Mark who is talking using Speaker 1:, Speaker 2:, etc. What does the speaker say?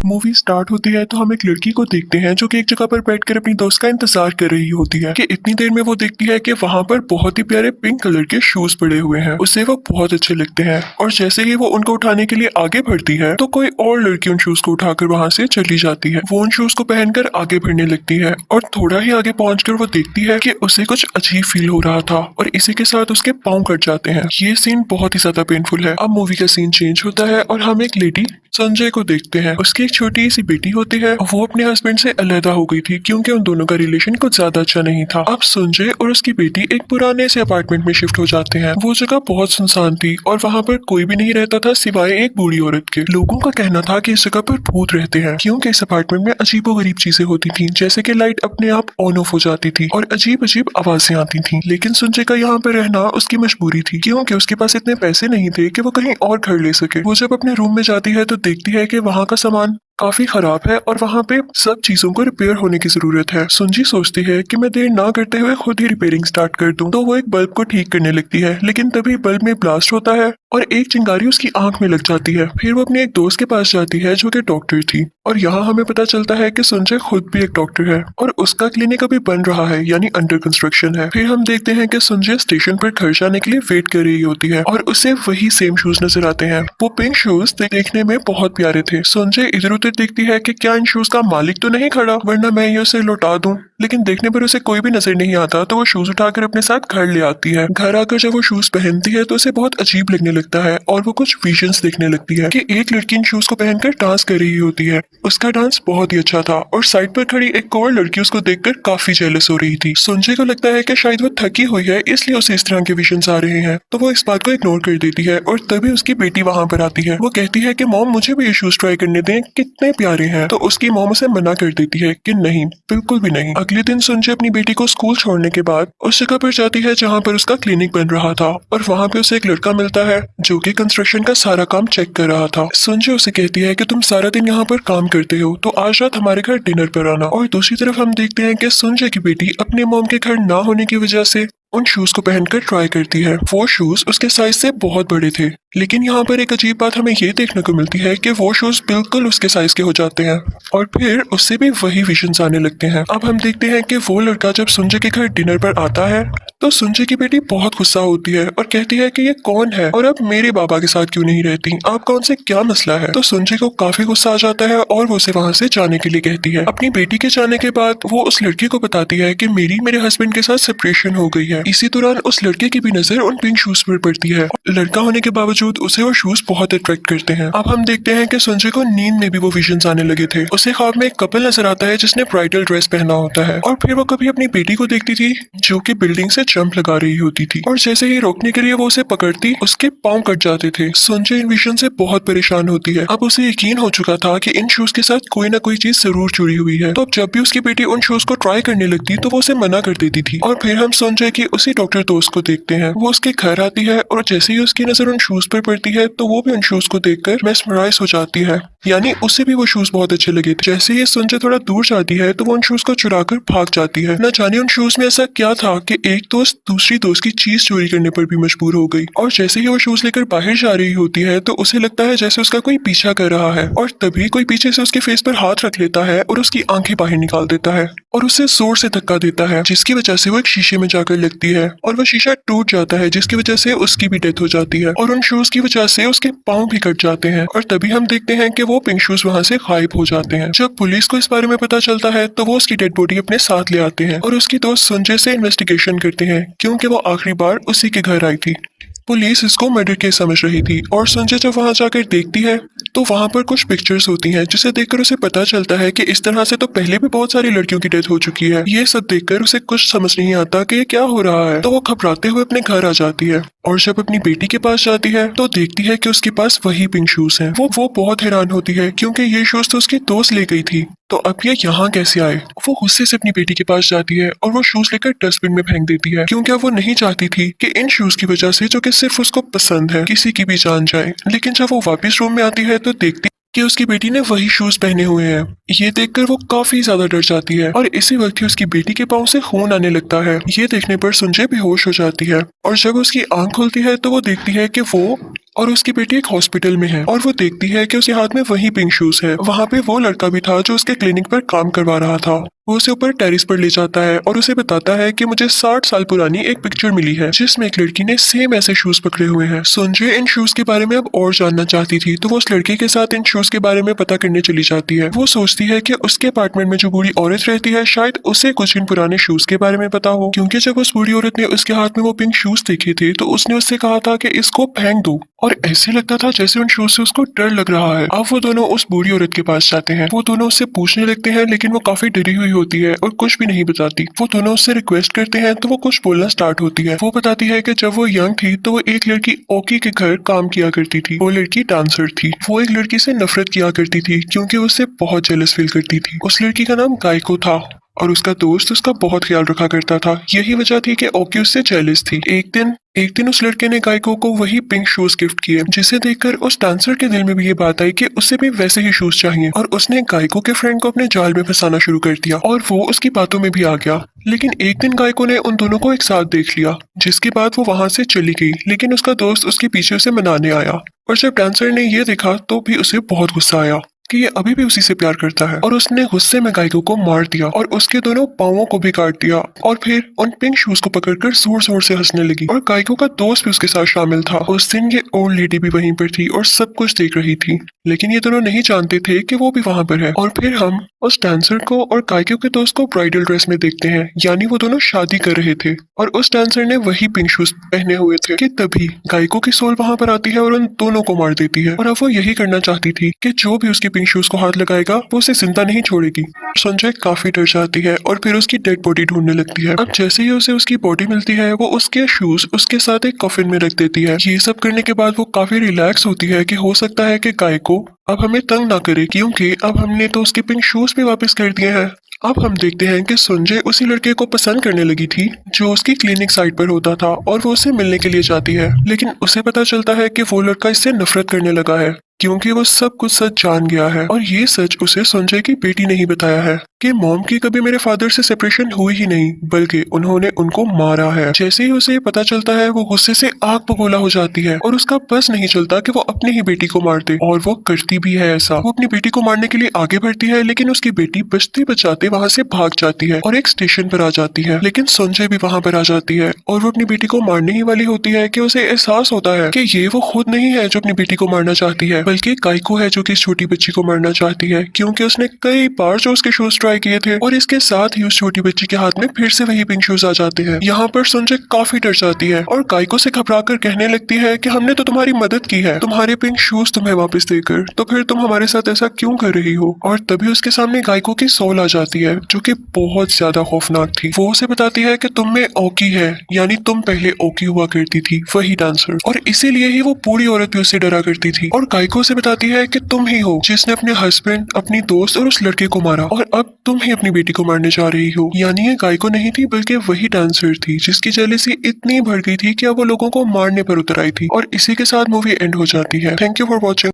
Speaker 1: Movie start होती है तो हम एक लड़की को देखते हैं जो कि एक जगह पर बैठकर अपनी दोस्त का इंतजार कर रही होती है कि इतनी देर में वो देखती है कि वहां पर बहुत ही प्यारे पिंक कलर के शूज पड़े हुए हैं। उसे वो बहुत अच्छे लगते हैं और जैसे ही वो उनको उठाने के लिए आगे बढ़ती है तो कोई और लड़की उन शूज को उठाकर वहां से चली जाती है। वो उन शूज को पहनकर आगे बढ़ने लगती है और थोड़ा ही आगे पहुंचकर वो देखती है कि उसे कुछ अजीब फील हो रहा था और इसी के साथ उसके पाँव कट जाते हैं। ये सीन बहुत ही ज्यादा पेनफुल है। अब मूवी का सीन चेंज होता है और हम एक लेडी संजय को देखते हैं। उसकी एक छोटी सी बेटी होती है। वो अपने हस्बैंड से अलहदा हो गई थी क्योंकि उन दोनों का रिलेशन कुछ ज्यादा अच्छा नहीं था। अब संजय और उसकी बेटी एक पुराने से अपार्टमेंट में शिफ्ट हो जाते हैं। वो जगह बहुत सुनसान थी और वहाँ पर कोई भी नहीं रहता था सिवाय एक बूढ़ी औरत के। लोगों का कहना था कि इस जगह पर भूत रहते हैं क्योंकि इस अपार्टमेंट में अजीबोगरीब चीजें होती थी, जैसे कि लाइट अपने आप ऑन ऑफ हो जाती थी और अजीब अजीब आवाजें आती थी। लेकिन संजय का यहाँ पर रहना उसकी मजबूरी थी क्योंकि उसके पास इतने पैसे नहीं थे कि वो कहीं और घर ले सके। वो जब अपने रूम में जाती है तो देखती है कि वहाँ का सामान काफी खराब है और वहाँ पे सब चीजों को रिपेयर होने की जरूरत है। सुंजी सोचती है कि मैं देर ना करते हुए खुद ही रिपेयरिंग स्टार्ट कर दूं। तो वो एक बल्ब को ठीक करने लगती है लेकिन तभी बल्ब में ब्लास्ट होता है और एक चिंगारी उसकी आंख में लग जाती है। फिर वो अपने एक दोस्त के पास जाती है जो कि डॉक्टर थी और यहाँ हमें पता चलता है कि संजय खुद भी एक डॉक्टर है और उसका क्लिनिक अभी बन रहा है यानी अंडर कंस्ट्रक्शन है। फिर हम देखते हैं कि संजय स्टेशन पर घर जाने के लिए वेट कर रही होती है और उसे वही सेम शूज नजर आते हैं। वो पिंक शूज देखने में बहुत प्यारे थे। संजय इधर उधर देखती है कि क्या इन शूज का मालिक तो नहीं खड़ा वरना मैं ये उसे लौटा दूं, लेकिन देखने पर उसे कोई भी नजर नहीं आता। तो वो शूज उठाकर अपने साथ घर ले आती है। घर आकर जब वो शूज पहनती है तो उसे बहुत अजीब लगने लगता है और वो कुछ विजन्स देखने लगती है कि एक लड़की इन शूज को पहनकर डांस कर रही होती है। उसका डांस बहुत ही अच्छा था और साइड पर खड़ी एक और लड़की उसको देखकर काफी जेलस हो रही थी। संजय को लगता है कि शायद वो थकी हुई है इसलिए उसे इस तरह के विजन्स आ रहे हैं। तो वो इस बात को इग्नोर कर देती है और तभी उसकी बेटी वहां पर आती है। वो कहती है कि मॉम मुझे भी ये शूज ट्राई करने दें, कितने प्यारे हैं। तो उसकी मॉम उसे मना कर देती है कि नहीं, बिल्कुल भी नहीं। अगले दिन संजय अपनी बेटी को स्कूल छोड़ने के बाद उस जगह पर जाती है जहाँ पर उसका क्लिनिक बन रहा था और वहाँ पे उसे एक लड़का मिलता है जो कि कंस्ट्रक्शन का सारा काम चेक कर रहा था। संजय उसे कहती है कि तुम सारा दिन यहाँ पर काम करते हो तो आज रात हमारे घर डिनर पर आना। और दूसरी तरफ हम देखते हैं कि संजय की बेटी अपने मॉम के घर ना होने की वजह से उन शूज को पहनकर ट्राई करती है। वो शूज उसके साइज से बहुत बड़े थे लेकिन यहाँ पर एक अजीब बात हमें ये देखने को मिलती है कि वो शूज बिल्कुल उसके साइज के हो जाते हैं और फिर उससे भी वही विजन्स आने लगते हैं। अब हम देखते हैं कि वो लड़का जब संजय के घर डिनर पर आता है तो संजय की बेटी बहुत गुस्सा होती है और कहती है कि ये कौन है और अब मेरे बाबा के साथ क्यों नहीं रहती, आपका उनसे क्या मसला है। तो संजय को काफी गुस्सा आ जाता है और वो उसे वहां से जाने के लिए कहती है। अपनी बेटी के जाने के बाद वो उस लड़के को बताती है कि मेरे हस्बैंड के साथ सेपरेशन हो गई है। इसी दौरान उस लड़के की भी नजर उन पिंक शूज पर पड़ती है। लड़का होने के बावजूद उसे वो शूज बहुत अट्रैक्ट करते हैं। अब हम देखते हैं कि संजय को नींद में भी वो विजन्स आने लगे थे। उसे ख्वाब में एक कपल नजर आता है जिसने ब्राइडल ड्रेस पहना होता है और फिर वो कभी अपनी बेटी को देखती थी जो कि बिल्डिंग से जंप लगा रही होती थी और जैसे ही रोकने के लिए वो उसे पकड़ती उसके पाँव कट जाते थे। संजय इन विजन से बहुत परेशान होती है। अब उसे यकीन हो चुका था कि इन शूज के साथ कोई ना कोई चीज जरूर जुड़ी हुई है। तो अब जब भी उसकी बेटी उन शूज को ट्राई करने लगती तो वो उसे मना कर देती थी। और फिर हम संजय की उसी डॉक्टर दोस्त को देखते हैं। वो उसके घर आती है और जैसे ही उसकी नजर उन शूज पर पड़ती है तो वो भी उन शूज को देखकर मेस्मराइज हो जाती है, यानी उसे भी वो शूज बहुत अच्छे लगे थे। जैसे ही संजय थोड़ा दूर जाती है तो वो उन शूज को चुराकर भाग जाती है। न जाने उन शूज में ऐसा क्या था कि एक दोस्त दूसरी दोस्त की चीज चोरी करने पर भी मजबूर हो गई और जैसे ही वो शूज लेकर बाहर जा रही होती है तो उसे लगता है जैसे उसका कोई पीछा कर रहा है और तभी कोई पीछे से उसके फेस पर हाथ रख लेता है और उसकी आंखें बाहर निकाल देता है और उसे जोर से धक्का देता है जिसकी वजह से वो एक शीशे में जाकर लगती है और वह शीशा टूट जाता है जिसकी वजह से उसकी भी डेथ हो जाती है और उन शूज की वजह से उसके पाँव भी कट जाते हैं। और तभी हम देखते हैं कि वो पिंक शूज वहाँ से गायब हो जाते हैं। जब पुलिस को इस बारे में पता चलता है तो वो उसकी डेड बॉडी अपने साथ ले आते हैं और उसकी दोस्त संजय से इन्वेस्टिगेशन करते हैं क्योंकि वो आखिरी बार उसी के घर आई थी। पुलिस इसको मर्डर केस समझ रही थी और संजय जब वहां जाकर देखती है तो वहां पर कुछ पिक्चर्स होती हैं जिसे देखकर उसे पता चलता है कि इस तरह से तो पहले भी बहुत सारी लड़कियों की डेथ हो चुकी है। ये सब देखकर उसे कुछ समझ नहीं आता कि ये क्या हो रहा है। तो वो घबराते हुए अपने घर आ जाती है और जब अपनी बेटी के पास जाती है तो देखती है कि उसके पास वही पिंक शूज हैं। वो बहुत हैरान होती है क्योंकि ये शूज तो उसकी दोस्त ले गई थी, तो अब ये यहाँ कैसे आए। वो गुस्से से अपनी बेटी के पास जाती है और वो शूज लेकर डस्टबिन में फेंक देती है क्योंकि वो नहीं चाहती थी कि इन शूज की वजह से जो कि सिर्फ उसको पसंद है किसी की भी जान जाए। लेकिन जब वो वापस रूम में आती है तो देखती कि उसकी बेटी ने वही शूज पहने हुए हैं। ये देखकर वो काफी ज्यादा डर जाती है और इसी वक्त ही उसकी बेटी के पाँव से खून आने लगता है। ये देखने पर सुंजय बेहोश हो जाती है और जब उसकी आंख खुलती है तो वो देखती है कि वो और उसकी बेटी एक हॉस्पिटल में है और वो देखती है कि उसके हाथ में वही पिंक शूज है। वहाँ पे वो लड़का भी था जो उसके क्लिनिक पर काम करवा रहा था। वो उसे ऊपर टेरिस पर ले जाता है और उसे बताता है कि मुझे 60 साल पुरानी एक पिक्चर मिली है जिसमें एक लड़की ने सेम ऐसे शूज पकड़े हुए हैं। सुंजय इन शूज के बारे में अब और जानना चाहती थी तो वो उस लड़के के साथ इन शूज के बारे में पता करने चली जाती है। वो सोचती है कि उसके अपार्टमेंट में जो बूढ़ी औरत रहती है शायद उसे कुछ इन पुराने शूज के बारे में पता हो, क्योंकि जब उस बूढ़ी औरत ने उसके हाथ में वो पिंक शूज देखे थे तो उसने उससे कहा था कि इसको फेंक दो और ऐसे लगता था जैसे उन शूज से उसको डर लग रहा है। अब वो दोनों उस बूढ़ी औरत के पास जाते हैं। वो दोनों उससे पूछने लगते हैं लेकिन वो काफी डरी हुई होती है और कुछ भी नहीं बताती। वो दोनों उससे रिक्वेस्ट करते हैं तो वो कुछ बोलना स्टार्ट होती है। वो बताती है कि जब वो यंग थी तो वो एक लड़की ओकी के घर काम किया करती थी। वो लड़की डांसर थी। वो एक लड़की से नफरत किया करती थी क्योंकि उससे बहुत जेलस फील करती थी। उस लड़की का नाम गायको था और उसका दोस्त उसका बहुत ख्याल रखा करता था। यही वजह थी कि ओकी उससे जेलस थी। एक दिन उस लड़के ने गायको को वही पिंक शूज गिफ्ट किए जिसे देखकर उस डांसर के दिल में भी ये बात आई कि उसे भी वैसे ही शूज चाहिए और उसने गायको के फ्रेंड को अपने जाल में फंसाना शुरू कर दिया और वो उसकी बातों में भी आ गया। लेकिन एक दिन गायको ने उन दोनों को एक साथ देख लिया जिसके बाद वो वहां से चली गई, लेकिन उसका दोस्त उसके पीछे उसे मनाने आया और जब डांसर ने ये देखा तो भी उसे बहुत गुस्सा आया कि ये अभी भी उसी से प्यार करता है और उसने गुस्से में गायको को मार दिया और उसके दोनों पांवों को भी काट दिया और फिर उन पिंक शूज को पकड़कर जोर जोर से हंसने लगी और गायको का दोस्त भी उसके साथ शामिल था। उस दिन ये ओल्ड लेडी भी वहीं पर थी और सब कुछ देख रही थी, लेकिन ये दोनों नहीं जानते थे कि वो भी वहां पर है। और फिर हम उस डांसर को और गायको के दोस्त को ब्राइडल ड्रेस में देखते हैं, यानी वो दोनों शादी कर रहे थे और उस डांसर ने वही पिंक शूज पहने हुए थे कि तभी गायको की सोल वहां पर आती है और उन दोनों को मार देती है। और अब वो यही करना चाहती थी कि जो भी उसके पिंक शूज को हाथ लगाएगा वो उसे जिंदा नहीं छोड़ेगी। संजय काफी डर जाती है और फिर उसकी डेड बॉडी ढूंढने लगती है। अब जैसे ही उसे उसकी बॉडी मिलती है वो उसके शूज उसके साथ एक कफिन में रख देती है। ये सब करने के बाद वो काफी रिलैक्स होती है कि हो सकता है कि गायको अब हमें तंग ना करे क्योंकि अब हमने तो उसके पिंक शूज भी वापस कर दिए हैं। अब हम देखते हैं कि संजय उसी लड़के को पसंद करने लगी थी जो उसकी क्लिनिक साइट पर होता था और वो उसे मिलने के लिए जाती है, लेकिन उसे पता चलता है कि वो लड़का इससे नफरत करने लगा है क्योंकि वो सब कुछ सच जान गया है और ये सच उसे संजय की बेटी ने ही बताया है कि मॉम की कभी मेरे फादर से सेपरेशन हुई ही नहीं बल्कि उन्होंने उनको मारा है। जैसे ही उसे पता चलता है वो गुस्से से आग बबूला हो जाती है और उसका बस नहीं चलता कि वो अपनी ही बेटी को मार दे और वो करती भी है ऐसा। वो अपनी बेटी को मारने के लिए आगे बढ़ती है लेकिन उसकी बेटी बचते बचाते वहां से भाग जाती है और एक स्टेशन पर आ जाती है, लेकिन संजय भी वहां पर आ जाती है और वो अपनी बेटी को मारने ही वाली होती है कि उसे एहसास होता है कि ये वो खुद नहीं है जो अपनी बेटी को मारना चाहती है बल्कि गायको है जो कि इस छोटी बच्ची को मारना चाहती है क्योंकि उसने कई बार जो उसके शूज ट्राई किए थे और इसके साथ ही उस छोटी बच्ची के हाथ में फिर से वही पिंक शूज आ जाते हैं। यहाँ पर संजय काफी डर जाती है और गायको से घबराकर कहने लगती है कि हमने तो तुम्हारी मदद की है तुम्हारे पिंक शूज तुम्हें वापस देकर, तो फिर तुम हमारे साथ ऐसा क्यों कर रही हो। और तभी उसके सामने गायको की सोल आ जाती है जो कि बहुत ज्यादा खौफनाक थी। वो उसे बताती है कि तुम में ओकी है, यानी तुम पहले ओकी हुआ करती थी वही डांसर, और इसीलिए ही वो बूढ़ी औरत भी उससे डरा करती थी। और गायको से बताती है कि तुम ही हो जिसने अपने हस्बैंड अपनी दोस्त और उस लड़के को मारा और अब तुम ही अपनी बेटी को मारने जा रही हो। यानी ये गायको नहीं थी बल्कि वही डांसर थी जिसकी जेलसी इतनी बढ़ गई थी कि अब वो लोगों को मारने पर उतर आई थी। और इसी के साथ मूवी एंड हो जाती है। Thank you for watching.